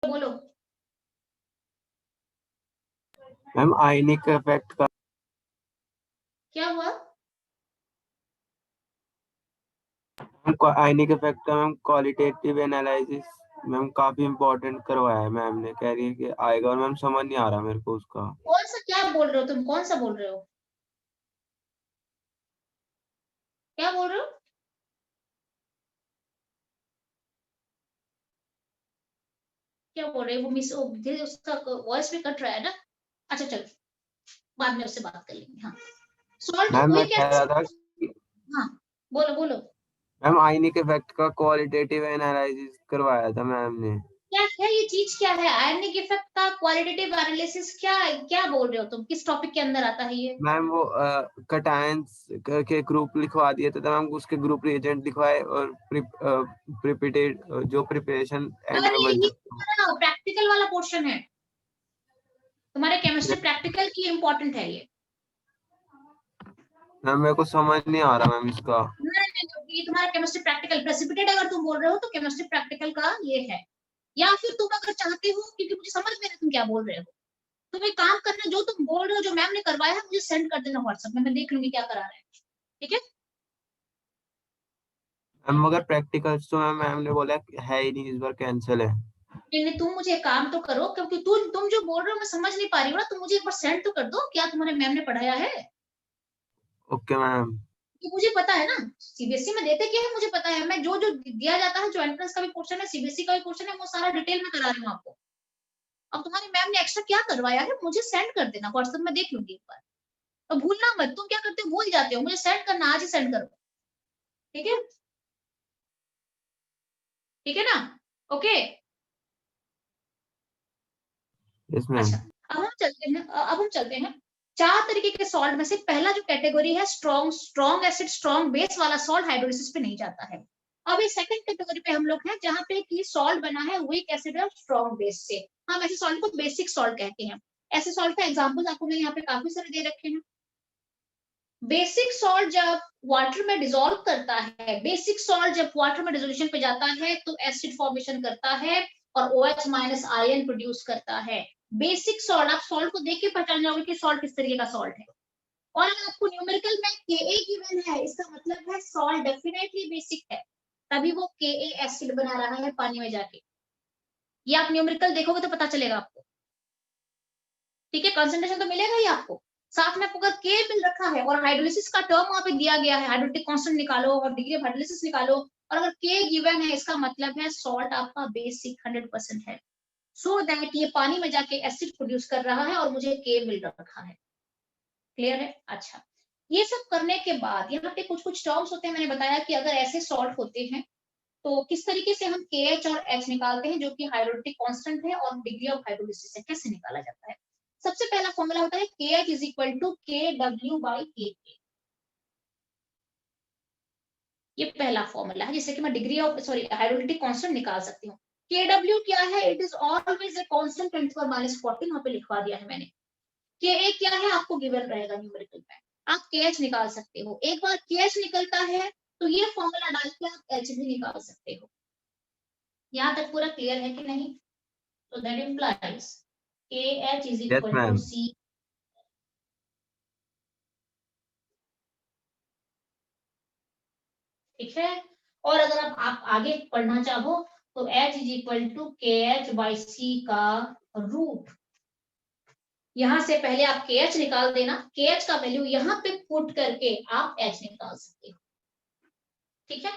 बोलो। मैम आयनिक इफेक्ट का क्या हुआ? आयनिक इफेक्ट का मैम क्वालिटेटिव एनालिसिस मैम काफी इम्पोर्टेंट करवाया है मैम ने, कह रही है कि आएगा, और मैम समझ नहीं आ रहा मेरे को उसका। कौन सा क्या बोल रहे हो तुम? कौन सा बोल रहे हो? क्या बोल रहे हो? क्या बोल रहे हो? वो मिस उसका वॉइस भी कट रहा है ना। अच्छा चलो, बाद में उससे बात कर लेंगे। हाँ, सॉल्ट मैम वही मैं कह कैसे? रहा था कि हाँ, बोलो बोलो। मैम आयनिक इफेक्ट का क्वालिटेटिव एनालिसिस करवाया था मैम ने। क्या है ये चीज? क्या है आयनिक इफेक्ट का क्वालिटेटिव एनालिसिस? क्या क्या बोल रहे हो तुम? किस टॉपिक के अंदर आता है ये? मैम वो कटायंस के ग्रुप लिखवा दिए थे, तो मैम उसके ग्रुप रिएजेंट लिखवाए और प्रिपिटेड जो प्रिपरेशन एंड अरे में ये बनता। तुम्हारा प्रैक्टिकल वाला पोर्शन है। तुम्हारे केमिस्ट्री प्रैक्टिकल की इंपॉर्टेंट है ये। मैम मेरे को समझ नहीं आ रहा मैम इसका। नहीं, ये तुम्हारा केमिस्ट्री प्रैक्टिकल प्रेसिपिटेट अगर तुम बोल रहे हो तो केमिस्ट्री प्रैक्टिकल का ये है। या फिर तुम अगर चाहते हो, क्योंकि मुझे समझ में नहीं तुम क्या बोल रहे हो, तुम एक काम करना, जो तुम बोल रहे हो जो मैम ने करवाया है मुझे सेंड कर देना व्हाट्सएप में, मैं देख लूंगी क्या करा रहे हैं। ठीक है? मैम मगर प्रैक्टिकल्स तो मैम ने बोला है ही नहीं, इस बार कैंसिल है। नहीं, तुम मुझे एक काम तो करो, क्योंकि तुम जो बोल रहे हो मैं समझ नहीं पा रही हूँ ना, तुम मुझे एक बार सेंड तो कर दो क्या तुम्हारे मैम ने पढ़ाया है। Okay ma'am. कि मुझे पता है ना, सीबीएसई में देते क्या है मुझे पता है। मैं जो जो दिया जाता है, जो एंट्रेंस का भी पोर्शन है, सीबीएसई का भी पोर्शन है, वो सारा डिटेल में करा रही हूँ आपको। अब तुम्हारी मैम ने एक्स्ट्रा क्या करवाया है मुझे सेंड कर देना व्हाट्सएप में, देख लूंगी एक बार। तो भूलना मत, तुम क्या करते हो भूल जाते हो, मुझे सेंड करना, आज ही सेंड करो। ठीक है? ठीक है ना? ओके। Yes ma'am. अच्छा, अब हम चलते हैं 4 तरीके के सॉल्ट में से पहला जो कैटेगरी है strong strong acid strong base वाला सॉल्ट हाइड्रोलिसिस पे नहीं जाता है। अब ये सेकंड कैटेगरी पे हम लोग हैं जहां पे कि सॉल्ट बना है वीक एसिड और स्ट्रॉन्ग बेस से। हम ऐसे सॉल्ट को बेसिक सॉल्ट कहते हैं। ऐसे सॉल्ट का एग्जांपल आपको मैंने यहाँ पे काफी सारे दे रखे हैं। बेसिक सॉल्ट जब वाटर में डिसॉल्व करता है, बेसिक सॉल्ट जब वाटर में डिसोल्यूशन पे जाता है तो एसिड फॉर्मेशन करता है और OH माइनस आयन प्रोड्यूस करता है। बेसिक सॉल्ट, आप सॉल्ट को देख के पहचान जाओगे कि सॉल्ट किस तरीके का सॉल्ट है। और अगर आपको न्यूमेरिकल में Ka गिवन है, इसका मतलब है सॉल्ट डेफिनेटली बेसिक है, तभी वो Ka एसिड बना रहा है पानी में जाके। ये आप न्यूमेरिकल देखोगे तो पता चलेगा आपको। ठीक है? कंसंट्रेशन तो मिलेगा ही आपको। साथ में आपको अगर के मिल रखा है और हाइड्रोलिसिस का टर्म वहां पे दिया गया है, हाइड्रोलिटिक कांस्टेंट निकालो और डिग्री ऑफ हाइड्रोलिसिस निकालो, और अगर के गिवन है इसका मतलब है सॉल्ट आपका बेसिक 100% है। सो दैट ये पानी में जाके एसिड प्रोड्यूस कर रहा है और मुझे के मिल रखा है। क्लियर है? अच्छा, ये सब करने के बाद यहाँ पे कुछ कुछ टर्म्स होते हैं। मैंने बताया कि अगर ऐसे सॉल्ट होते हैं तो किस तरीके से हम KH और H निकालते हैं, जो कि हाइड्रोलिटिक कांस्टेंट है और डिग्री ऑफ हाइड्रोलिसिस है, कैसे निकाला जाता है। सबसे पहला फॉर्मूला होता है KH is equal to KW by KK। ये पहला फॉर्मूला है जिससे कि मैं डिग्री ऑफ हाइड्रोलिटिक कांस्टेंट निकाल सकती हूँ। KW क्या है? It is always a constant 10⁻⁴ वहां पे लिखवा दिया है मैंने। Ka क्या है आपको गिवन रहेगा न्यूमेरिकल में, आप KH निकाल सकते हो। एक बार KH निकलता है तो ये फॉर्मूला डाल के आप H भी निकाल सकते हो। यहाँ तक पूरा क्लियर है कि नहीं? So that implies KH is yes equal to ma'am. C। ठीक है? और अगर आप आगे पढ़ना चाहो तो H is equal to KH by C का रूट। यहां से पहले आप KH निकाल देना, KH का वैल्यू यहाँ पे पुट करके आप H निकाल सकते हो। ठीक है?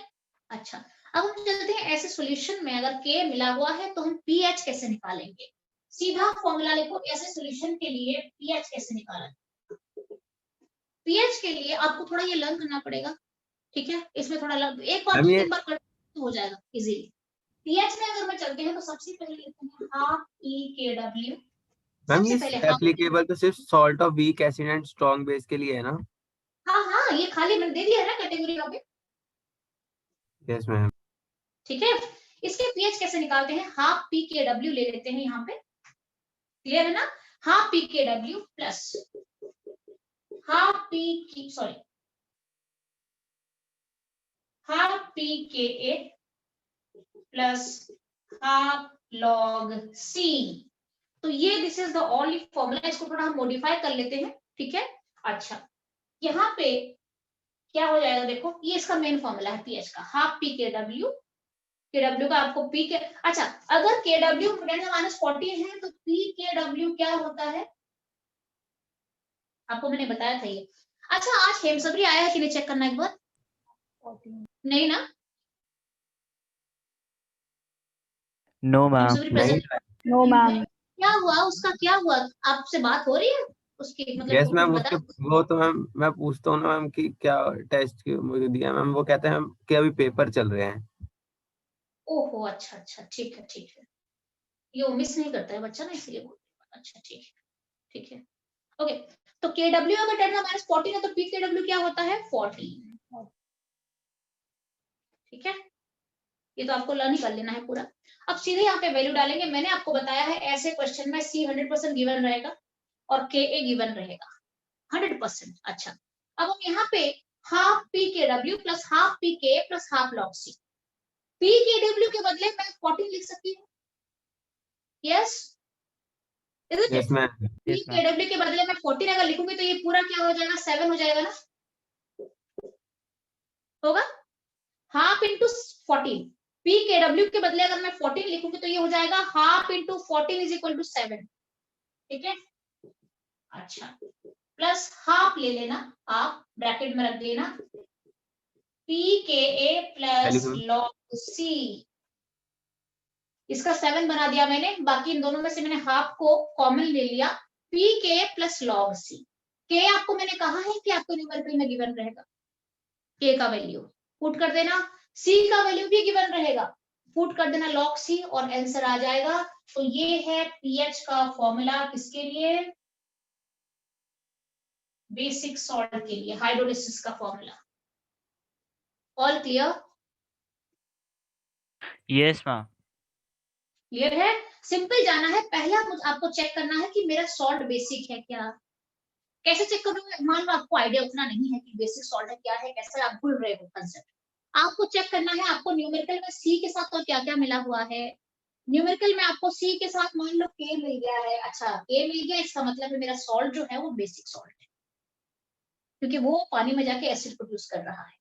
अच्छा, अब हम चलते हैं ऐसे सॉल्यूशन में अगर K मिला हुआ है तो हम pH कैसे निकालेंगे। सीधा फॉर्मूला लिखो, ऐसे सॉल्यूशन के लिए pH कैसे निकाला। pH के लिए आपको थोड़ा ये लर्न करना पड़ेगा। ठीक है? इसमें थोड़ा एक बार मैम दो ये तीन बार कर तो हो जाएगा इजीली। pH में अगर मैं चलते हैं तो सबसे पहले लिखते हैं हाफ pKW। मैम सबसे ये पहले हाफ। एप्लीकेबल तो सिर्फ salt of weak acid and strong base के लिए है ना? हाँ हाँ, ये खाली मैंने दे दिया है ना कैटेगरी में। Yes ma'am. ठीक है? इसके pH कैसे निकालते हैं? हाफ pKW ले लेते हैं यहाँ पे। क्लियर है ना? Half pKW plus half p sorry half pKa plus half log C. तो ये this is the only formula, इसको थोड़ा हम मॉडिफाई कर लेते हैं, ठीक है। अच्छा, यहाँ पे क्या हो जाएगा, देखो ये इसका मेन फॉर्मूला है पीएच का, हाफ पी के डब्ल्यू, के डब्ल्यू का आपको पी के, अच्छा अगर के डब्ल्यू -14 है तो पी के डब्ल्यू क्या होता है, आपको मैंने बताया था ये। अच्छा, आज हेमसबरी आया है कि नहीं, चेक करना एक बार। नहीं ना, नो मैम। हेमसबरी प्रेजेंट नो मैम। क्या हुआ, उसका क्या हुआ, आपसे बात हो रही है उसकी, मतलब यस कुछ मैम, बता। उसके वो तो मैम मैं पूछता हूँ ना मैम कि क्या टेस्ट मुझे दिया मैम, वो कहते हैं कि अभी पेपर चल रहे हैं। ओहो, अच्छा अच्छा, ठीक है ठीक है, ये वो मिस नहीं करता है बच्चा ना, इसलिए बोल रही हूँ। अच्छा ठीक है ठीक है, ओके। तो के डब्ल्यू अगर 10⁻14 है तो पी के डब्ल्यू क्या होता है, 14, ठीक है। ये तो आपको लर्न कर लेना है पूरा। अब सीधे यहाँ पे वैल्यू डालेंगे, मैंने आपको बताया है ऐसे क्वेश्चन में सी 100% गिवन रहेगा और के ए गिवन रहेगा 100%। अच्छा, अब हम यहाँ पे हाफ पी के डब्ल्यू प्लस हाफ पी के प्लस हाफ लॉग सी, पी के डब्ल्यू के बदले मैं 14 लिख सकती हूँ, yes is yes it. Ma'am. P के डब्ल्यू के बदले मैं 14 अगर लिखूंगी तो ये पूरा क्या हो जाएगा, 7 हो जाएगा ना, होगा हाफ इंटू 14, पी के डब्ल्यू के बदले अगर मैं 14 लिखूंगी तो ये हो जाएगा half into 14 is equal to 7, ठीक है। अच्छा, प्लस हाफ ले लेना, हाफ ब्रैकेट में रख देना, पी के ए प्लस लॉग सी, इसका 7 बना दिया मैंने, बाकी इन दोनों में से मैंने हाफ को कॉमन ले लिया, पी के प्लस लॉग सी। के आपको मैंने कहा है कि आपको न्यूमेरिकल में गिवन रहेगा, के का वैल्यू पुट कर देना, सी का वैल्यू भी गिवन रहेगा, पुट कर देना लॉग सी और आंसर आ जाएगा। तो ये है पीएच का फॉर्मूला, किसके लिए, बेसिक सॉल्ट के लिए, हाइड्रोलिसिस का formula. All clear? Yes ma'am. Clear है, सिंपल जाना है, पहला मुझे आपको चेक करना है कि मेरा सॉल्ट बेसिक है क्या। कैसे चेक करोगे, मान लो आपको आइडिया उतना नहीं है कि बेसिक सॉल्ट है क्या है, कैसे आप भूल रहे हो कंसेप्ट, आपको चेक करना है आपको न्यूमेरिकल में सी के साथ और क्या क्या मिला हुआ है। न्यूमेरिकल में आपको सी के साथ मान लो के मिल गया है, अच्छा के मिल गया, इसका मतलब है मेरा सॉल्ट जो है वो बेसिक सॉल्ट है, क्योंकि वो पानी में जाके एसिड प्रोड्यूस कर रहा है,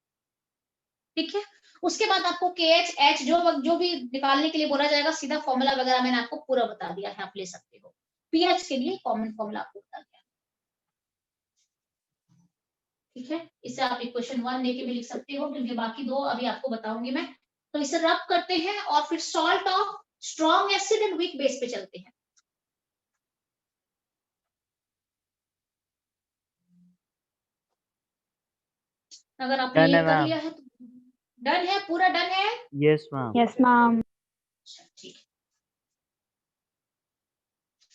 ठीक है। उसके बाद आपको के एच एच जो भी निकालने के लिए बोला जाएगा, सीधा फॉर्मूला वगैरह मैंने आपको पूरा बता दिया है, आप ले सकते हो। पीएच के लिए कॉमन फॉर्मूला आपको बता दिया, ठीक है। इसे आप इक्वेशन 1 लेके भी लिख सकते हो, क्योंकि बाकी दो अभी आपको बताऊंगी मैं। तो इसे रब करते हैं और फिर salt of strong acid and weak base पे चलते हैं। अगर आपने Done ये है कर मैम। लिया है तो डन है, पूरा डन है। Yes ma'am. Yes ma'am. अच्छा, ठीक है।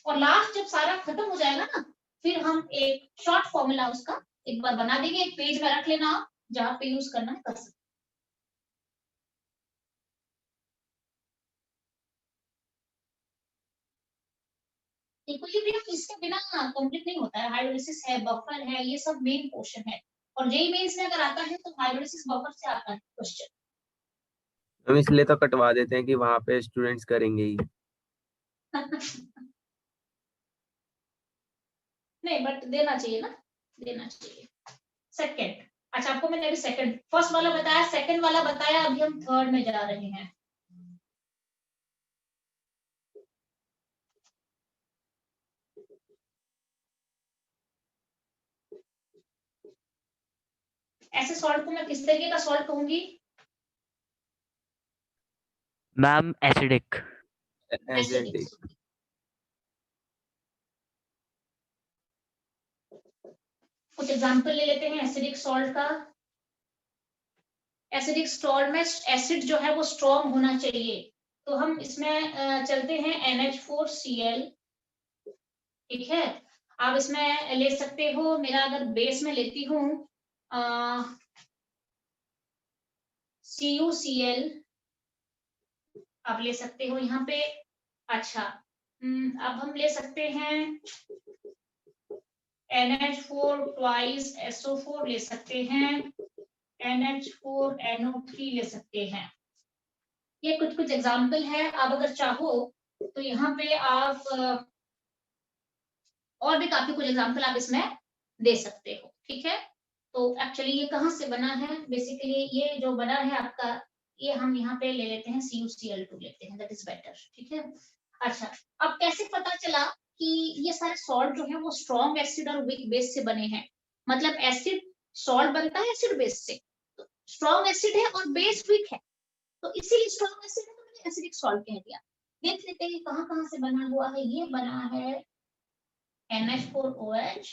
और लास्ट जब सारा खत्म हो जाएगा ना, फिर हम एक शॉर्ट फॉर्मूला उसका एक बार बना देंगे, एक पेज में रख लेना, आप जहां पे यूज करना है कर सकते। इक्विलिब्रियम इसके बिना कंप्लीट नहीं होता है, हाइड्रोलिसिस है, बफर है, ये सब मेन पोर्शन है। और जेईई मेंस में अगर आता है तो हाइड्रोलिसिस बफर से आता है क्वेश्चन। हम इसलिए तो कटवा देते हैं कि वहां पे स्टूडेंट्स करेंगे ही। नहीं बट देना चाहिए ना, देना चाहिए। सेकंड, अच्छा आपको मैंने अभी सेकंड, फर्स्ट वाला बताया, सेकंड वाला बताया, अभी हम थर्ड में जा रहे हैं। ऐसे सॉल्ट को मैं किस तरीके का सॉल्ट कहूंगी, मैम एसिडिक। एसिडिक। कुछ एग्जांपल ले लेते हैं एसिडिक सॉल्ट का। एसिडिक सॉल्ट में एसिड जो है वो स्ट्रॉन्ग होना चाहिए, तो हम इसमें चलते हैं NH4Cl, ठीक है। आप इसमें ले सकते हो, मेरा अगर बेस में लेती हूँ CuCl, आप ले सकते हो यहाँ पे। अच्छा, अब हम ले सकते हैं NH4 twice SO4 ले सकते हैं, NH4NO3 ले सकते हैं। ये कुछ कुछ एग्जाम्पल है। आप अगर चाहो तो यहाँ पे आप और भी काफी कुछ एग्जाम्पल आप इसमें दे सकते हो। ठीक है, तो एक्चुअली ये कहाँ से बना है, बेसिकली ये जो बना है आपका, ये हम यहाँ पे ले लेते हैं CuCl2 लेते हैं, दैट इज बेटर। ठीक है, अच्छा अब कैसे पता चला कि ये सारे सॉल्ट जो है वो स्ट्रॉन्ग एसिड और वीक बेस से बने हैं? मतलब एसिड सॉल्ट बनता है एसिड बेस से, तो स्ट्रॉन्ग एसिड है और बेस वीक है, तो इसीलिए स्ट्रॉन्ग एसिड है, तो मैंने एसिडिक सॉल्ट कह दिया। देख लेते हैं कहाँ कहाँ से बना हुआ है। ये बना है NH4OH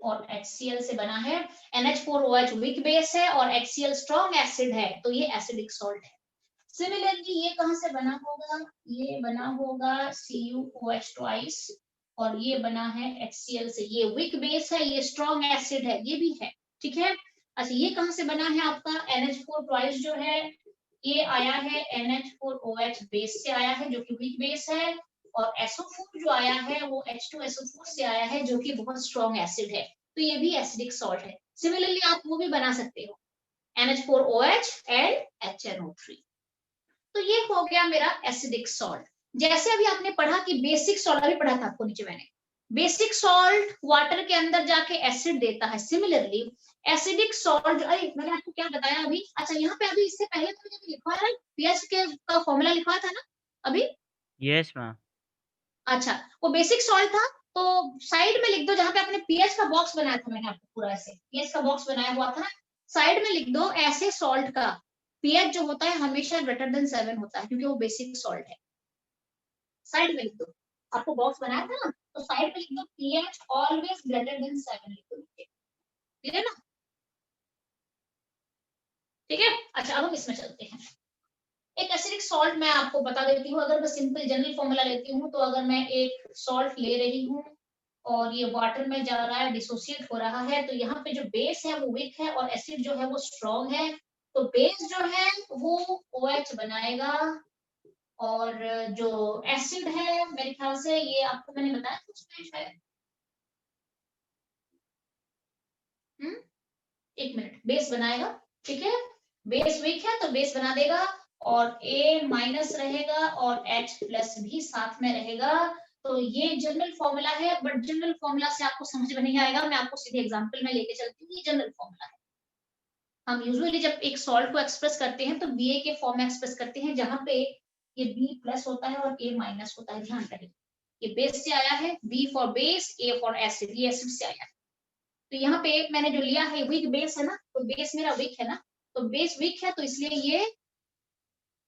और HCl से बना है। NH4OH वीक बेस है और HCl स्ट्रॉन्ग एसिड है, तो ये एसिडिक सॉल्ट है। सिमिलरली ये कहाँ से बना होगा, ये बना होगा CuOH ट्वाइस और ये बना है HCl से, ये वीक बेस है, ये स्ट्रॉन्ग एसिड है, ये भी है। ठीक है, अच्छा ये कहाँ से बना है आपका NH4 ट्वाइस जो है, ये आया है NH4OH बेस से आया है जो कि वीक बेस है, और SO4 जो आया है वो H2SO4 से आया है जो कि बहुत स्ट्रॉन्ग एसिड है, तो ये भी एसिडिक सॉल्ट है। सिमिलरली आप वो भी बना सकते हो NH4OH एंड HNO3। तो ये हो गया मेरा एसिडिक सॉल्ट। जैसे अभी आपने पढ़ा कि बेसिक सॉल्ट, अभी पढ़ा था आपको नीचे मैंने, बेसिक सॉल्ट वाटर के अंदर जाके एसिड देता है। सिमिलरली एसिडिक सॉल्ट, अरे मैंने आपको क्या बताया अभी, अच्छा यहाँ पे अभी इससे पहले तो मैंने लिखा है पीएच के का फॉर्मूला लिखा था ना अभी। Yes ma'am. अच्छा वो बेसिक सॉल्ट था, तो साइड में लिख दो जहां पे आपने पीएच का बॉक्स बनाया था, मैंने आपको पूरा ऐसे पीएच का बॉक्स बनाया हुआ था, साइड में लिख दो ऐसे सॉल्ट का पीएच जो होता है हमेशा ग्रेटर देन 7 होता है, क्योंकि वो बेसिक सॉल्ट है। साइड में लिख दो, आपको बॉक्स बनाया था ना, तो साइड में लिख दो पीएच ऑलवेज ग्रेटर देन 7 लिख दो, ठीक है ना? ठीक है, अच्छा अब हम इसमें चलते हैं। एक एसिडिक सॉल्ट मैं आपको बता देती हूँ, अगर मैं सिंपल जनरल फॉर्मूला लेती हूँ, तो अगर मैं एक सॉल्ट ले रही हूँ और ये वाटर में जा रहा है, डिसोसिएट हो रहा है, तो यहाँ पे जो बेस है वो वीक है और एसिड जो है वो स्ट्रॉन्ग है, तो बेस जो है वो OH बनाएगा और जो एसिड है मेरे ख्याल से ये आपको मैंने बताया उसमें शायद, एक मिनट, बेस बनाएगा। ठीक है, बेस वीक है तो बेस बना देगा और A माइनस रहेगा और H प्लस भी साथ में रहेगा। तो ये जनरल फॉर्मूला है, बट जनरल फॉर्मूला से आपको समझ में नहीं आएगा, मैं आपको सीधे एग्जांपल में लेके चलती हूँ। ये जनरल फॉर्मूला है, हम यूजुअली जब एक सॉल्ट को एक्सप्रेस करते हैं तो BA के फॉर्म में एक्सप्रेस करते हैं, जहां पे ये B प्लस होता है और A माइनस होता है। ध्यान रहे ये बेस से आया है, B for base, A for acid, ये एसिड से आया है। तो यहाँ पे मैंने जो लिया है वीक बेस है ना, तो बेस मेरा वीक है ना, तो बेस वीक है तो इसलिए ये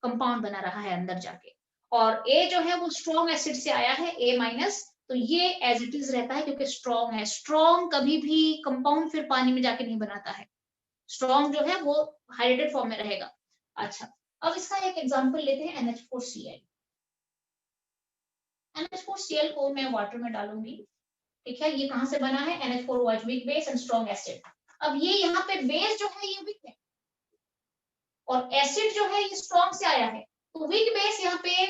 कंपाउंड बना रहा है अंदर जाके, और A जो है वो स्ट्रॉन्ग एसिड से आया है A माइनस, तो ये एज इट इज रहता है क्योंकि स्ट्रॉन्ग है। स्ट्रॉन्ग कभी भी कंपाउंड फिर पानी में जाके नहीं बनाता है, स्ट्रॉन्ग जो है वो हाइड्रेटेड फॉर्म में रहेगा। अच्छा अब इसका एक एग्जांपल लेते हैं NH4Cl। NH4Cl को मैं वाटर में डालूंगी। ठीक है, ये कहां से बना है, NH4OH weak base and strong acid. अब ये यहाँ पे बेस जो है ये वीक है और एसिड जो है ये स्ट्रॉन्ग से आया है, तो वीक बेस यहाँ पे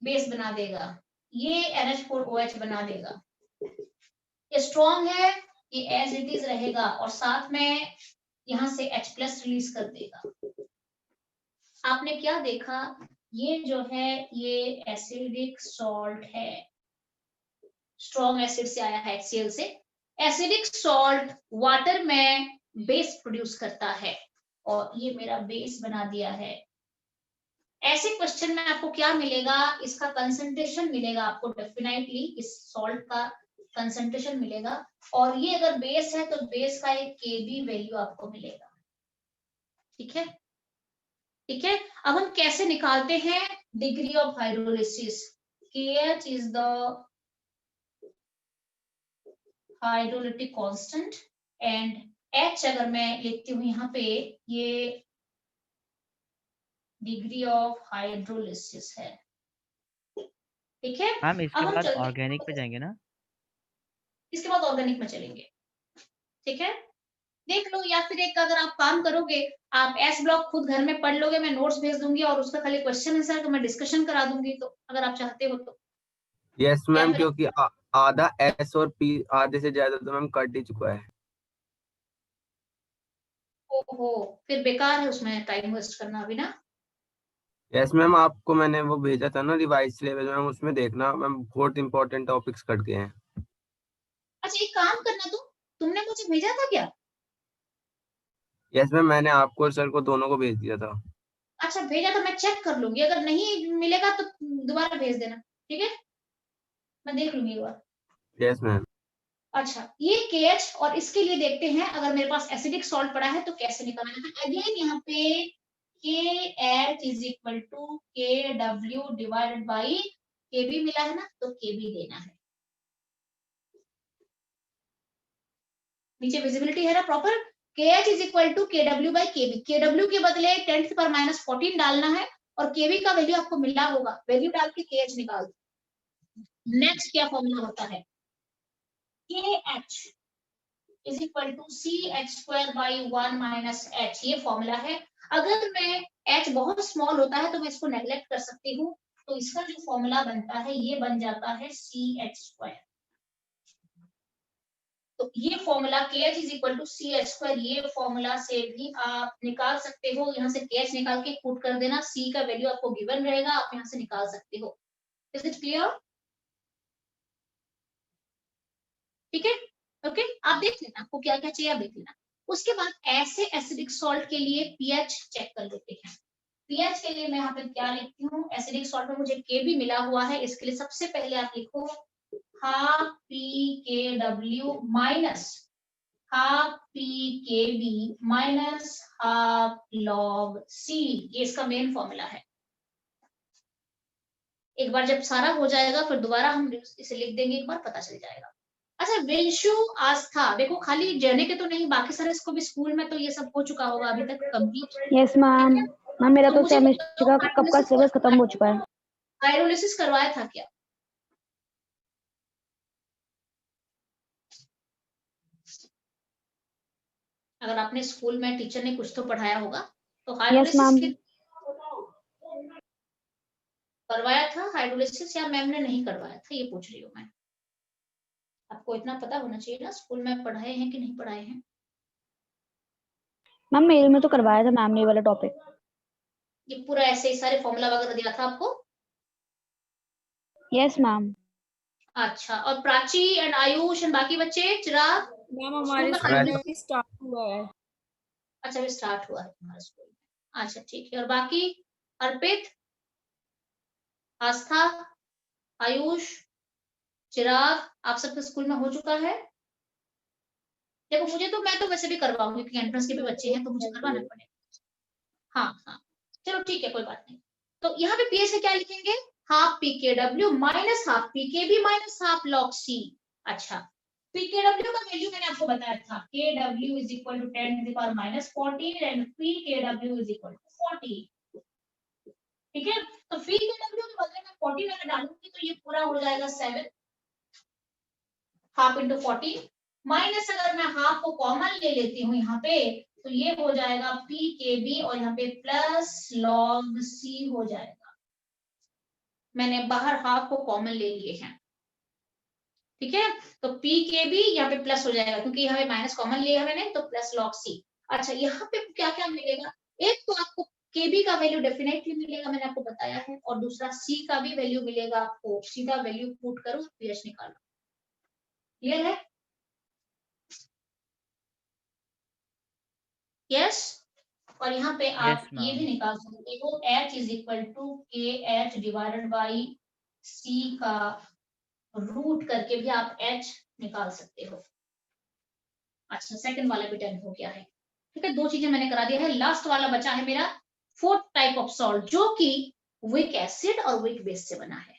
बेस बना देगा, ये NH4OH बना देगा। ये स्ट्रॉन्ग है, ये एज इट इज रहेगा और साथ में यहाँ से H प्लस रिलीज कर देगा। आपने क्या देखा, ये जो है ये एसिडिक सॉल्ट है, स्ट्रॉन्ग एसिड से आया है HCl से। एसिडिक सॉल्ट वाटर में बेस प्रोड्यूस करता है और ये मेरा बेस बना दिया है। ऐसे क्वेश्चन में आपको क्या मिलेगा, इसका कंसंट्रेशन मिलेगा आपको, डेफिनेटली इस सॉल्ट का कंसंट्रेशन मिलेगा, और ये अगर बेस है तो बेस का एक Kb वैल्यू आपको मिलेगा। ठीक है, ठीक है, अब हम कैसे निकालते हैं degree of hydrolysis. KH is the hydrolytic constant and H अगर मैं लिखती हूँ यहाँ पे, ये डिग्री ऑफ हाइड्रोलिसिस है। ठीक है, मैम अब इसके हम बाद चलते ऑर्गेनिक पे जाएंगे ना? इसके बाद ऑर्गेनिक में चलेंगे। ठीक है, देख लो, या फिर एक अगर आप काम करोगे, आप एस ब्लॉक खुद घर में पढ़ लोगे, मैं नोट्स भेज दूंगी और उसका खाली क्वेश्चन आंसर तो मैं डिस्कशन करा दूंगी, तो अगर आप चाहते हो तो। यस या मैम, फिर क्योंकि आधा S और P आधे से ज्यादा तो मैम कट ही चुका है। ओहो, फिर बेकार है उसमें टाइम वेस्ट करना भी ना। यस मैम, आपको मैंने वो भेजा था ना रिवाइज सिलेबस मैम, उसमें देखना मैम, बहुत इंपॉर्टेंट टॉपिक्स कट गए हैं। अच्छा एक काम करना, तुमने मुझे भेजा था क्या? यस मैम, मैंने आपको और सर को दोनों को भेज दिया था। अच्छा भेजा तो मैं चेक कर लूंगी, अगर नहीं मिलेगा तो दोबारा भेज देना, ठीक है, मैं देख लूंगी एक बार। Yes ma'am. अच्छा ये KH और इसके लिए देखते हैं अगर मेरे पास एसिडिक सॉल्ट पड़ा है तो कैसे निकालना है। अगेन यहाँ पे KH is equal to KW divided by KB मिला है ना, तो KB देना है। नीचे विजिबिलिटी है ना proper. KH is equal to KW by KB, KW के बदले 10 की पावर -14 डालना है और KB का वैल्यू आपको मिला होगा, वैल्यू डाल के KH निकाल दो। नेक्स्ट क्या फॉर्मूला होता है, KH is equal to CH² by 1 minus H, ये फॉर्मूला है। अगर मैं H बहुत स्मॉल होता है तो मैं इसको नेग्लेक्ट कर सकती हूँ, तो इसका जो फॉर्मूला बनता है ये बन जाता है CH²। तो ये formula KH is equal to CH², ये फॉर्मूला से भी आप निकाल सकते हो। यहाँ से KH निकाल के पुट कर देना, C का वैल्यू आपको गिवन रहेगा, आप यहाँ से निकाल सकते हो। Is it clear? ठीक है, ओके आप देख लेना आपको क्या क्या चाहिए, आप देख लेना। उसके बाद ऐसे एसिडिक सॉल्ट के लिए pH चेक कर लेते हैं। pH के लिए मैं यहाँ पे क्या लिखती हूँ, एसिडिक सॉल्ट में मुझे Kb मिला हुआ है, इसके लिए सबसे पहले आप लिखो half pKw minus half pKb minus half log C, ये इसका मेन फॉर्मूला है। एक बार जब सारा हो जाएगा फिर दोबारा हम इसे लिख देंगे, एक बार पता चल जाएगा। अच्छा विंशु आस्था, देखो खाली जर्नी के तो नहीं, बाकी सारे इसको भी स्कूल में तो ये सब हो चुका होगा अभी तक कंप्लीट। Yes ma'am. मैम मेरा तो तो मुझे सेमेस्टर का कब का सिलेबस खत्म हो चुका है। हाइड्रोलिसिस करवाया था क्या? अगर आपने स्कूल में टीचर ने कुछ तो पढ़ाया होगा, तो यस हाइड्रोलिसिस मैम। करवाया था हाइड्रोलिसिस, या मैम ने नहीं करवाया था, ये पूछ रही हूँ मैं। आपको इतना पता होना चाहिए ना, स्कूल में पढ़ाए हैं कि नहीं पढ़ाए हैं। मैम मेरे में तो करवाया था मैम ने ये वाला टॉपिक। ये पूरा ऐसे ही सारे फॉर्मूला वगैरह दिया था आपको? Yes ma'am. अच्छा, और प्राची एंड आयुष एंड बाकी बच्चे, चिराग? मैम हमारे स्कूल में अभी स्टार्ट हुआ है। अच्छा अभी स्टार्ट हुआ है तुम्हारे स्कूल में, अच्छा ठीक है। और बाकी अर्पित, आस्था, आयुष, चिराग, आप सबके स्कूल में हो चुका है? देखो मुझे तो, मैं तो वैसे भी करवाऊंगी क्योंकि एंट्रेंस के भी बच्चे हैं तो मुझे करवाना पड़ेगा। हाँ हाँ चलो ठीक है, कोई बात नहीं। तो यहाँ पे पीएच से क्या लिखेंगे, half pKw minus half pKb minus half log C। अच्छा pKw का वैल्यू मैंने आपको बताया था, Kw is equal to 10 to the power -14 and pKw is equal to 40। ठीक है, तो pKw के बदले में 14 अगर डालूंगी तो ये पूरा हो जाएगा 7 हाफ इंटू 14 माइनस, अगर मैं हाफ को कॉमन ले लेती हूँ यहाँ पे तो ये हो जाएगा pKb और यहाँ पे प्लस log C हो जाएगा। मैंने बाहर हाफ को कॉमन ले लिए हैं, ठीक है, तो pKb यहाँ पे प्लस हो जाएगा क्योंकि यहाँ पे माइनस कॉमन लिया मैंने, तो प्लस log C। अच्छा यहाँ पे क्या क्या मिलेगा, एक तो आपको Kb का वैल्यू डेफिनेटली मिलेगा, मैंने आपको बताया है, और दूसरा C का भी वैल्यू मिलेगा आपको, सीधा वैल्यू पुट करो pH निकालो। क्लियर है? यस। और यहाँ पे आप Yes, ये ma'am. भी निकाल सकते हो, H is equal to KH divided by C का रूट करके भी आप H निकाल सकते हो। अच्छा सेकंड वाला भी डन हो गया है, ठीक है, दो चीजें मैंने करा दिया है। लास्ट वाला बचा है मेरा फोर्थ टाइप ऑफ सॉल्ट, जो कि वीक एसिड और वीक बेस से बना है।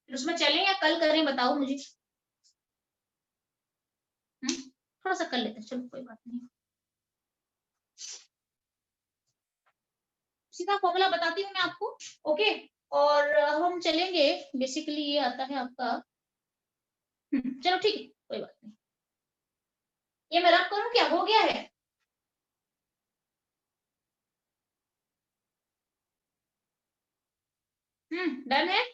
उसमें चलें या कल करें, बताओ मुझे। थोड़ा सा कर लेते हैं, चलो कोई बात नहीं। सीधा फॉर्मूला बताती हूँ मैं आपको, ओके। और अब हम चलेंगे, बेसिकली ये आता है आपका, चलो ठीक है कोई बात नहीं। ये मैं रब करूं क्या, हो गया है? डन है?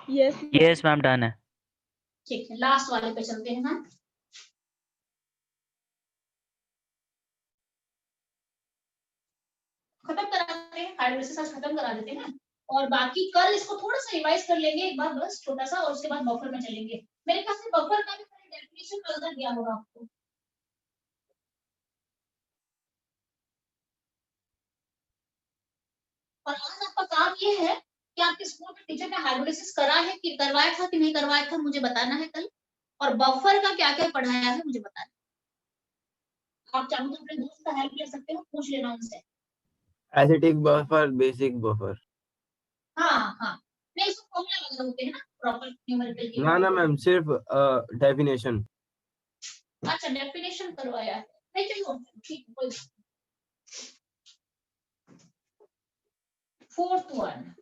Yes, ma'am. Done है। ठीक है, लास्ट वाले पे चलते हैं हम। खत्म कराते हैं, हाइड्रोलिसिस आज खत्म करा देते हैं, और बाकी कल इसको थोड़ा सा रिवाइज कर लेंगे एक बार बस छोटा सा, और उसके बाद बफर में चलेंगे। मेरे ख्याल से बफर का भी डेफिनेशन पता दिया होगा आपको। और आज आपका काम ये है कि आपके स्कूल में टीचर ने हाइड्रोलिसिस करा है कि करवाया था कि नहीं करवाया था, मुझे बताना है कल। और बफर का क्या क्या पढ़ाया है मुझे बताना। आप चाहो तो अपने दोस्त का हेल्प ले सकते हो, पूछ लेना उनसे। Acidic buffer, basic buffer. हाँ हाँ, नहीं इसको फॉर्मूला वगैरह होते हैं ना प्रॉपर न्यूमेरिकल के। ना ना मैम, सिर्फ डेफिनेशन। अच्छा डेफिनेशन करवाया है, नहीं चलो ठीक है, कोई 4th वन।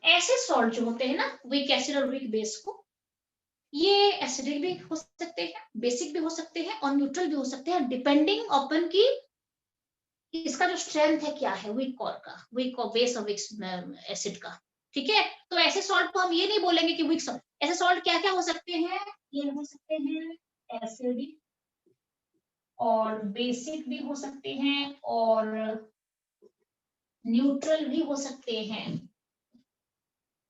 ऐसे सॉल्ट जो होते हैं ना वीक एसिड और वीक बेस को, ये एसिडिक भी हो सकते हैं, बेसिक भी हो सकते हैं और न्यूट्रल भी हो सकते हैं, डिपेंडिंग अपॉन की इसका जो स्ट्रेंथ है क्या है, वीक कोर का, वीक और बेस और वीक एसिड का। ठीक है, तो ऐसे सॉल्ट को हम ये नहीं बोलेंगे कि वीक सॉल्ट। ऐसे सॉल्ट क्या क्या हो सकते हैं, ये हो सकते हैं एसिडिक और बेसिक भी हो सकते हैं और न्यूट्रल भी हो सकते हैं।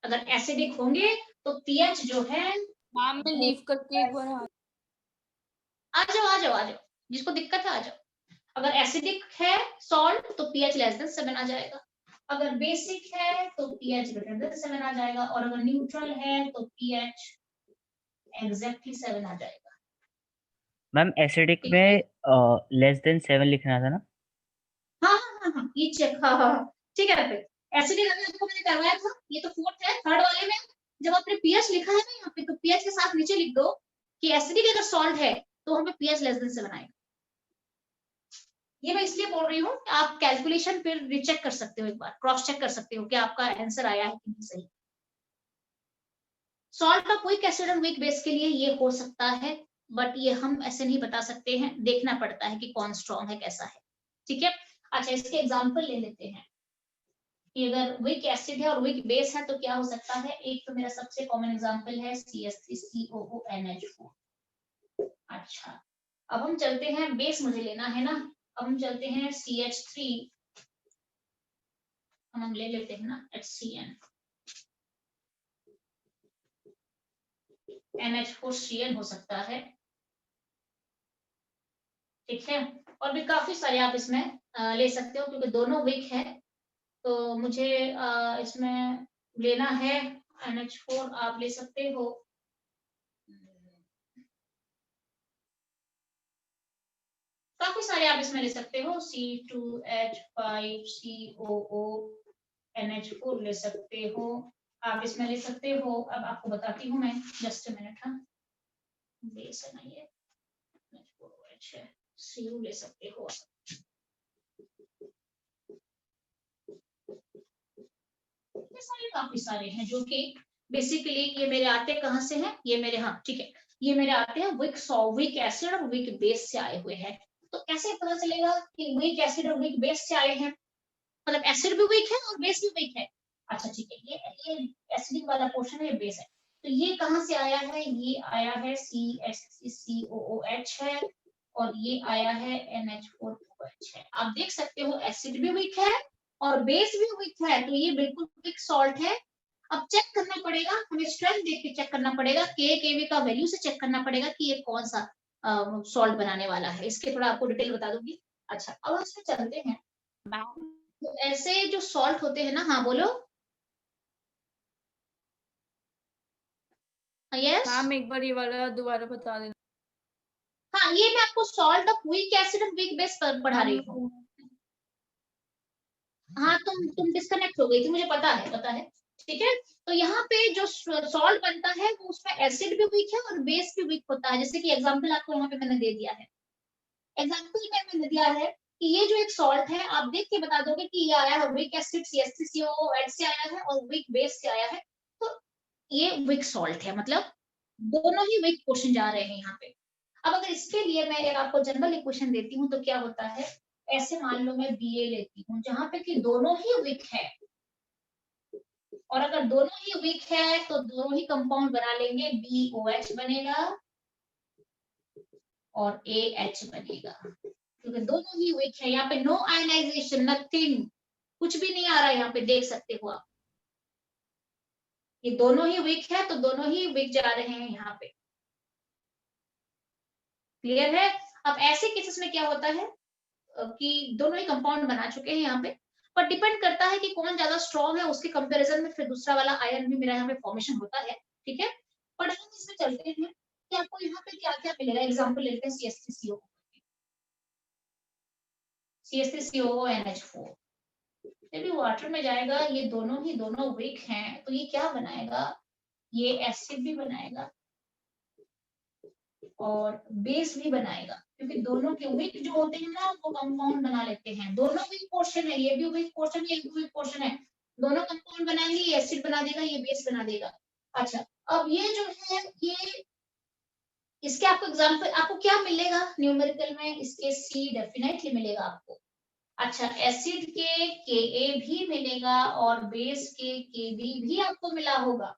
अगर एसिडिक होंगे तो पीएच जो है, मैम मैं लीव करके एक बार आ जाओ आ जाओ आ जाओ, जिसको दिक्कत है आ जाओ। अगर एसिडिक है सॉल्ट तो पीएच लेस देन 7 आ जाएगा, अगर बेसिक है तो पीएच ग्रेटर देन 7 आ जाएगा, और अगर न्यूट्रल है तो पीएच एग्जैक्टली 7 आ जाएगा। मैम एसिडिक ठीक में लेस देन 7 लिखना था ना? हाँ हाँ हाँ हाँ, ये चेक, हाँ हाँ हाँ, ठीक है रफीक। एसिडिक अभी आपको मैंने करवाया था, ये तो 4th है। 3rd वाले में जब आपने पीएच लिखा है ना यहाँ पे, तो पीएच के साथ नीचे लिख दो कि एसिडिक अगर सॉल्ट है तो हमें पीएच लेस देन 7 आएगा। ये मैं इसलिए बोल रही हूँ कि आप कैलकुलेशन फिर रिचेक कर सकते हो, एक बार क्रॉस चेक कर सकते हो कि आपका आंसर आया है कि नहीं सही। सॉल्ट का क्विक एसिड और वीक बेस के लिए ये हो सकता है, बट ये हम ऐसे नहीं बता सकते हैं, देखना पड़ता है कि कौन स्ट्रॉन्ग है कैसा है। ठीक है, अच्छा इसके एग्जांपल ले लेते हैं कि अगर वीक एसिड है और वीक बेस है तो क्या हो सकता है। एक तो मेरा सबसे कॉमन एग्जांपल है CH3COONH4। अच्छा, अब हम चलते हैं, बेस मुझे लेना है ना, अब हम चलते हैं CH3, हम ले लेते हैं ना HCN, NH4Cl हो सकता है। ठीक है, और भी काफी सारे आप इसमें ले सकते हो, क्योंकि दोनों वीक है तो मुझे इसमें लेना है NH4, आप ले सकते हो। काफी सारे आप इसमें ले सकते हो, C2H5COO NH4 ले सकते हो, आप इसमें ले सकते हो। अब आपको बताती हूँ मैं, जस्ट मिनट। हाँ बेस है ना ये, NH4OH है, CU ले सकते हो। ये सारे काफी सारे हैं जो कि बेसिकली ये मेरे आते कहाँ से हैं, ये मेरे, हाँ ठीक है, ये मेरे आते हैं वीक एसिड और वीक बेस से आए हुए हैं। तो कैसे पता चलेगा कि वीक एसिड और वीक बेस से आए हैं, मतलब एसिड भी वीक है और बेस भी वीक है। अच्छा ठीक है, ये एसिडिक वाला पोर्शन है, ये बेस है, तो ये कहाँ से आया है, ये आया है CH3COOH है, और ये आया है NH4OH है। आप देख सकते हो एसिड भी वीक है और बेस भी वीक है, तो ये बिल्कुल वीक सॉल्ट है। अब चेक करना पड़ेगा, हमें स्ट्रेंथ देख के चेक करना पड़ेगा, KKV का वैल्यू से चेक करना पड़ेगा कि ये कौन सा सॉल्ट बनाने वाला है। इसके थोड़ा आपको डिटेल बता दूंगी। अच्छा अब हम इसमें चलते हैं, तो ऐसे जो सॉल्ट होते हैं ना, हाँ बोलो। यस, मैम एक बार ये वाला दोबारा बता देना। हाँ ये मैं आपको salt of weak acid and weak base पढ़ा रही हूँ। हाँ तुम डिस्कनेक्ट हो गई थी, मुझे पता है। ठीक है, तो यहाँ पे जो सॉल्ट बनता है वो उसमें एसिड भी वीक है और बेस भी वीक होता है। जैसे कि एग्जांपल आपको यहाँ पे मैंने दे दिया है, एग्जांपल में मैंने दिया है कि ये जो एक सॉल्ट है, आप देख के बता दोगे कि ये आया है वीक एसिड CH3COOH से आया है और वीक बेस से आया है, तो ये वीक सॉल्ट है, मतलब दोनों ही वीक पोर्शन जा रहे हैं यहाँ पे। अब अगर इसके लिए मैं एक आपको जनरल इक्वेशन देती हूँ तो क्या होता है, ऐसे मान लो मैं BA लेती हूँ जहां पे कि दोनों ही वीक है, और अगर दोनों ही वीक है तो दोनों ही कंपाउंड बना लेंगे, BOH बनेगा और AH बनेगा, क्योंकि दोनों ही वीक है। यहाँ पे नो आयनाइजेशन, नथिंग, कुछ भी नहीं आ रहा है यहाँ पे, देख सकते हो आप। ये दोनों ही वीक है तो दोनों ही वीक जा रहे हैं यहाँ पे। क्लियर है? अब ऐसे केसेस में क्या होता है कि दोनों ही कंपाउंड बना चुके हैं यहाँ पे, पर डिपेंड करता है कि कौन ज्यादा स्ट्रॉन्ग है, उसके कंपैरिजन में फिर दूसरा वाला आयन भी मेरा यहाँ पे फॉर्मेशन होता है। ठीक है, पर हम इसमें चलते हैं कि आपको यहाँ पे क्या क्या मिलेगा। एग्जाम्पल लेते हैं CH3CO, CH3CO NH4। जब ये वाटर में जाएगा, ये दोनों वीक हैं, तो ये क्या बनाएगा, ये एसिड भी बनाएगा और बेस भी बनाएगा, क्योंकि दोनों के वीक जो होते हैं ना वो कंपाउंड बना लेते हैं। दोनों वीक पोर्शन है, ये भी वीक पोर्शन है, ये भी वीक पोर्शन है, दोनों कंपाउंड बनाएंगे, ये एसिड बना देगा, ये बेस बना देगा। अच्छा, अब ये जो है, ये इसके आपको एग्जांपल, आपको क्या मिलेगा न्यूमेरिकल में, इसके C डेफिनेटली मिलेगा आपको। अच्छा, एसिड के Ka भी मिलेगा और बेस के Kb भी आपको मिला होगा,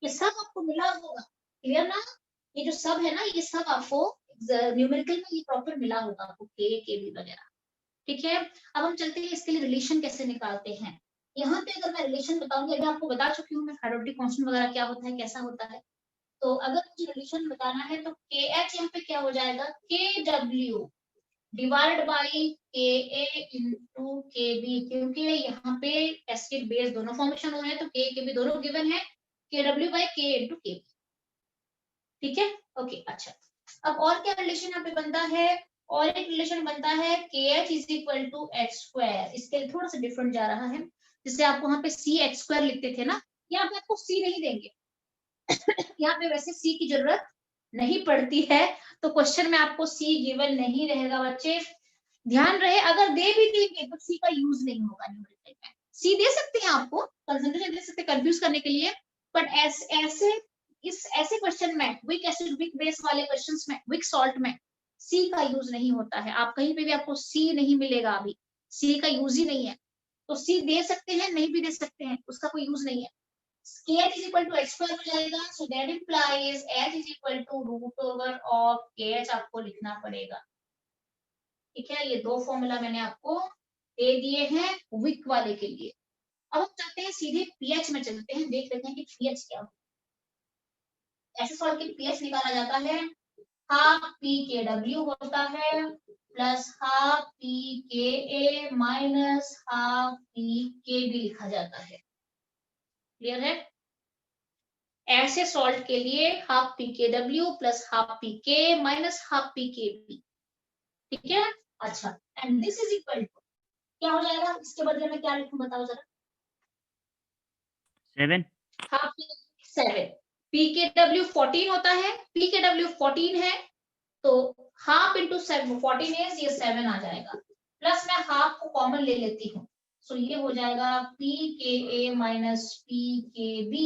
ये सब आपको मिला होगा। क्लियर ना? ये जो सब है ना, ये सब आपको न्यूमेरिकल में ये प्रॉपर मिला होगा आपको, Kb वगैरह। ठीक है, अब हम चलते हैं इसके लिए रिलेशन कैसे निकालते हैं। यहाँ पे अगर मैं रिलेशन बताऊंगी, अभी आपको बता चुकी हूँ मैं हाइड्रोटिक कांस्टेंट वगैरह क्या होता है, कैसा होता है। तो अगर मुझे रिलेशन बताना है तो KH यहाँ पे क्या हो जाएगा, KW divide by Ka into Kb, क्योंकि यहाँ पे एसिड बेस दोनों फॉर्मेशन हो रहे हैं, तो K Kb दोनों गिवन है, KW by K into Kb। ठीक है, ओके। अच्छा, अब और क्या रिलेशन यहाँ पे बनता है, और एक रिलेशन बनता है KH is equal to H square. इसके लिए थोड़ा सा डिफरेंट जा रहा है, जिससे आपको यहाँ पे CH स्क्वायर लिखते थे ना, यहाँ पे आपको C नहीं देंगे। यहाँ पे वैसे C की जरूरत नहीं पड़ती है, तो क्वेश्चन में आपको C गिवन नहीं रहेगा बच्चे, ध्यान रहे। अगर दे भी देंगे तो C का यूज नहीं होगा न्यूमेरिकल में। C दे सकते हैं आपको, कंसंट्रेशन दे सकते हैं कंफ्यूज करने के लिए, बट ऐसे क्वेश्चन में, वीक एसिड वीक बेस वाले क्वेश्चंस में, वीक सॉल्ट में C का यूज नहीं होता है। आप कहीं पे भी आपको C नहीं मिलेगा, अभी C का यूज ही नहीं है। तो C दे सकते हैं, नहीं भी दे सकते हैं, उसका कोई यूज नहीं है। KH is equal to H square हो जाएगा, so that implies H is equal to root over of KH आपको लिखना पड़ेगा। ठीक है, ये दो फॉर्मूला मैंने आपको दे दिए हैं वीक वाले के लिए। अब हम चलते हैं सीधे पीएच में, चलते हैं, देख लेते हैं कि पीएच क्या होता है। ऐसे सॉल्व के पीएच निकाला जाता है, हाफ pKw होता है plus half pKa minus half pKb लिखा जाता है। क्लियर है? ऐसे सॉल्ट के लिए half pKw plus half pK minus half pKb। ठीक है, अच्छा, and this is equal to क्या हो जाएगा, इसके बदले में क्या लिखूं बताओ जरा। 7 हाफ 7, pKw 14 होता है, pKw 14 है तो हाफ इंटू 14 है, ये 7 आ जाएगा, प्लस मैं हाफ को कॉमन ले लेती हूँ, सो ये हो जाएगा pKa माइनस pKb,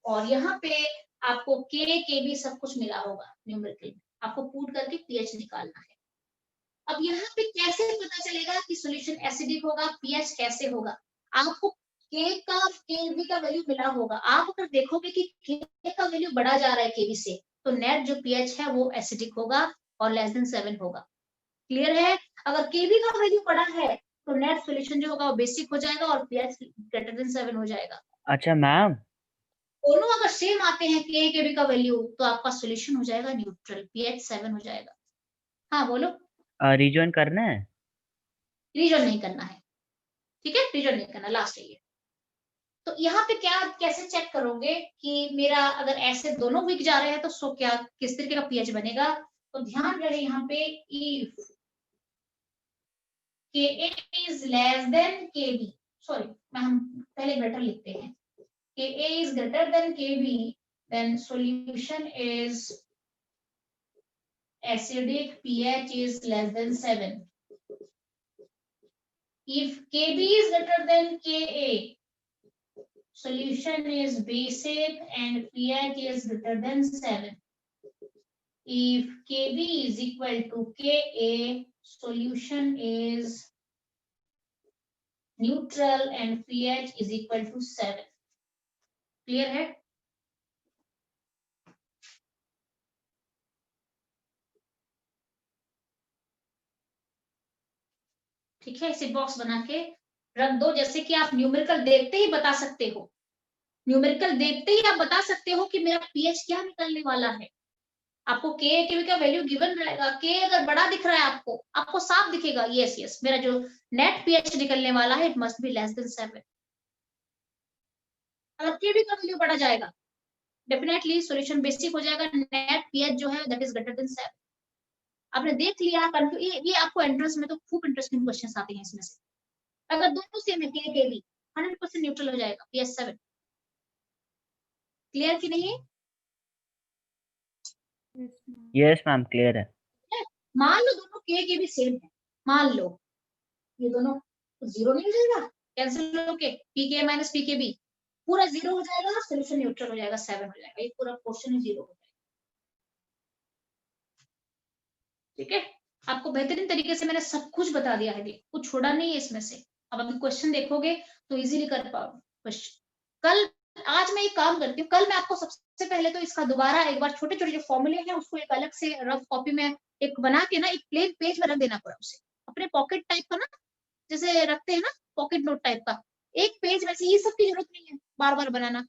और यहाँ पे आपको K Kb सब कुछ मिला होगा न्यूमेरिकल में, आपको पुट करके पीएच निकालना है। अब यहाँ पे कैसे पता चलेगा कि सॉल्यूशन एसिडिक होगा, पीएच कैसे होगा, आपको K का Kb का वैल्यू मिला होगा, आप अगर देखोगे कि K का वैल्यू बढ़ा जा रहा है Kb से, तो नेट जो पीएच है वो एसिडिक होगा और लेस देन 7 होगा। क्लियर है? अगर Kb का वैल्यू बढ़ा है तो नेट सॉल्यूशन जो होगा वो बेसिक हो जाएगा और पीएच ग्रेटर देन 7 हो जाएगा। अच्छा मैम, दोनों अगर सेम आते हैं K Kb का वैल्यू, तो आपका सॉल्यूशन हो जाएगा न्यूट्रल, पीएच 7 हो जाएगा। हाँ बोलो। रिजॉइन करना है? रीजन नहीं करना है, ठीक है, रीजन नहीं करना, लास्ट है ये। तो यहाँ पे क्या कैसे चेक करोगे कि मेरा अगर ऐसे दोनों वीक जा रहे हैं तो सो क्या किस तरीके का पीएच बनेगा, तो ध्यान रहे यहाँ पे if Ka is less than Kb, sorry मैं हम पहले ग्रेटर लिखते हैं, Ka is greater than Kb, then solution is acidic, pH is less than 7. If Kb is greater than Ka, solution is basic and pH is greater than 7. If Kb is equal to Ka, solution is neutral and pH is equal to 7. Clear है? ठीक है, इसे box बना के रख दो, जैसे कि आप न्यूमेरिकल देखते ही बता सकते हो, न्यूमेरिकल देखते ही आप बता सकते हो कि मेरा पीएच क्या निकलने वाला है। आपको के का वैल्यू गिवन रहेगा, के अगर बड़ा दिख रहा है आपको, आपको साफ दिखेगा, यस यस मेरा जो नेट पीएच निकलने वाला है it must be less than 7। अगर के का वैल्यू बढ़ा जाएगा डेफिनेटली सॉल्यूशन बेसिक हो जाएगा, नेट पीएच जो है दैट इज ग्रेटर देन 7। आपने देख लिया, ये आपको एंट्रेंस में तो खूब इंटरेस्टिंग क्वेश्चंस आते हैं इसमें से। अगर दोनों सेम है के भी 100% न्यूट्रल हो जाएगा पीएच 7। क्लियर कि नहीं? यस मैम क्लियर है। मान लो दोनों के भी सेम है, मान लो ये दोनों जीरो नहीं हो जाएगा, कैंसिल होके पीके माइनस पीके बी पूरा जीरो हो जाएगा, सॉल्यूशन न्यूट्रल हो जाएगा, 7 हो जाएगा, ये पूरा क्वेश्चन ही जीरो हो जाएगा। ठीक है, आपको बेहतरीन तरीके से मैंने सब कुछ बता दिया है, देखो कुछ छोड़ा नहीं है इसमें से। अब अभी क्वेश्चन देखोगे तो इजीली कर पाओगे क्वेश्चन। कल आज मैं एक काम करती हूँ, कल मैं आपको सबसे पहले तो इसका दोबारा एक बार छोटे छोटे जो फॉर्मूले हैं उसको एक अलग से रफ कॉपी में एक बना के ना एक प्लेन पेज में रख देना पड़ा उसे, अपने पॉकेट टाइप का ना, जैसे रखते हैं ना पॉकेट नोट टाइप का एक पेज, वैसे ये सब की जरूरत नहीं है बार बार बनाना।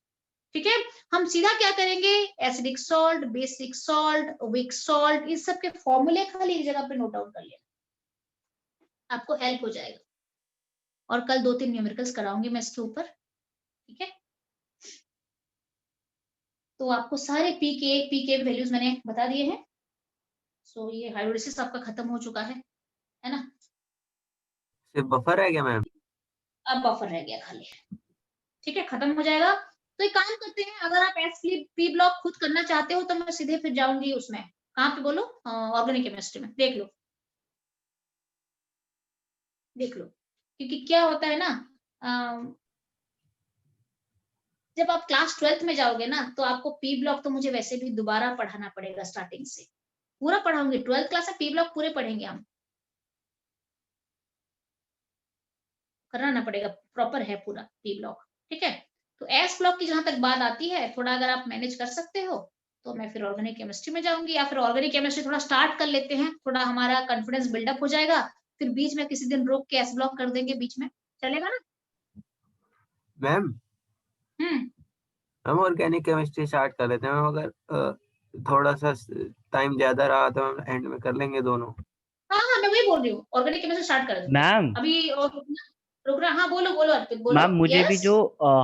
ठीक है, हम सीधा क्या करेंगे, acidic salt, basic salt, weak salt, इस सब के फॉर्मूले खाली एक जगह पे नोट आउट कर लेना, आपको हेल्प हो जाएगा। और कल 2-3 न्यूमेरिकल्स कराऊंगी मैं इसके ऊपर। ठीक है, तो आपको सारे पीके वैल्यूज मैंने बता दिए हैं। सो ये हाइड्रोलिसिस आपका खत्म हो चुका है ना? सिर्फ बफर है क्या मैम? अब बफर रह गया खाली। ठीक है, खत्म हो जाएगा। तो एक काम करते हैं, अगर आप पी ब्लॉक खुद करना चाहते हो तो मैं सीधे फिर जाऊंगी उसमें, कहाँ पे बोलो, ऑर्गेनिक केमिस्ट्री में। देख लो देख लो, क्योंकि क्या होता है ना, जब आप क्लास 12th में जाओगे ना तो आपको पी ब्लॉक तो मुझे वैसे भी दोबारा पढ़ाना पड़ेगा, स्टार्टिंग से पूरा पढ़ाऊंगी। 12th क्लास में पी ब्लॉक पूरे पढ़ेंगे हम, कराना पड़ेगा, प्रॉपर है पूरा पी ब्लॉक। ठीक है, तो एस ब्लॉक की जहां तक बात आती है, थोड़ा अगर आप मैनेज कर सकते हो तो मैं फिर ऑर्गेनिक केमिस्ट्री में जाऊंगी, या फिर ऑर्गेनिक केमिस्ट्री थोड़ा स्टार्ट कर लेते हैं, थोड़ा हमारा कॉन्फिडेंस बिल्डअप हो जाएगा, फिर बीच में किसी दिन रोक के एस ब्लॉक कर देंगे बीच में, चलेगा ना? मैम हम्म, हम ऑर्गेनिक केमिस्ट्री स्टार्ट कर लेते हैं मैम, अगर थोड़ा सा टाइम ज्यादा रहा तो हम एंड में कर लेंगे दोनों। हाँ हाँ मैं वही बोल रही हूँ, ऑर्गेनिक केमिस्ट्री स्टार्ट कर दो मैम अभी। और रुक रहा, हाँ बोलो बोलो अर्पित बोलो। मैम मुझे भी यस, जो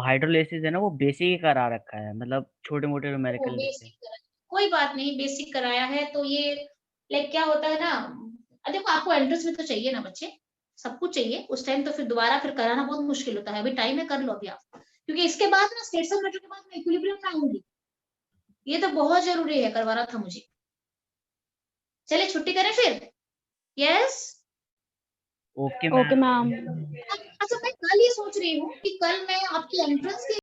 हाइड्रोलिसिस है ना वो बेसिक ही करा रखा है, मतलब छोटे मोटे न्यूमेरिकल जैसे। बेसिक कोई बात नहीं, बेसिक कराया है तो ये लाइक क्या होता है ना, देखो आपको एंट्रेंस में तो चाहिए ना बच्चे, सब कुछ चाहिए उस टाइम, तो फिर दोबारा फिर कराना बहुत मुश्किल होता है। अभी टाइम है, कर लो अभी आप, क्योंकि इसके बाद ना स्टेट्स ऑफ मैटर के बाद मैं इक्विलिब्रियम में आऊंगी, ये तो बहुत जरूरी है, करवाना था मुझे। चले छुट्टी करें फिर? Yes, okay okay ma'am. Ma'am. अच्छा मैं कल ये सोच रही हूँ कि कल मैं आपकी एंट्रेंस के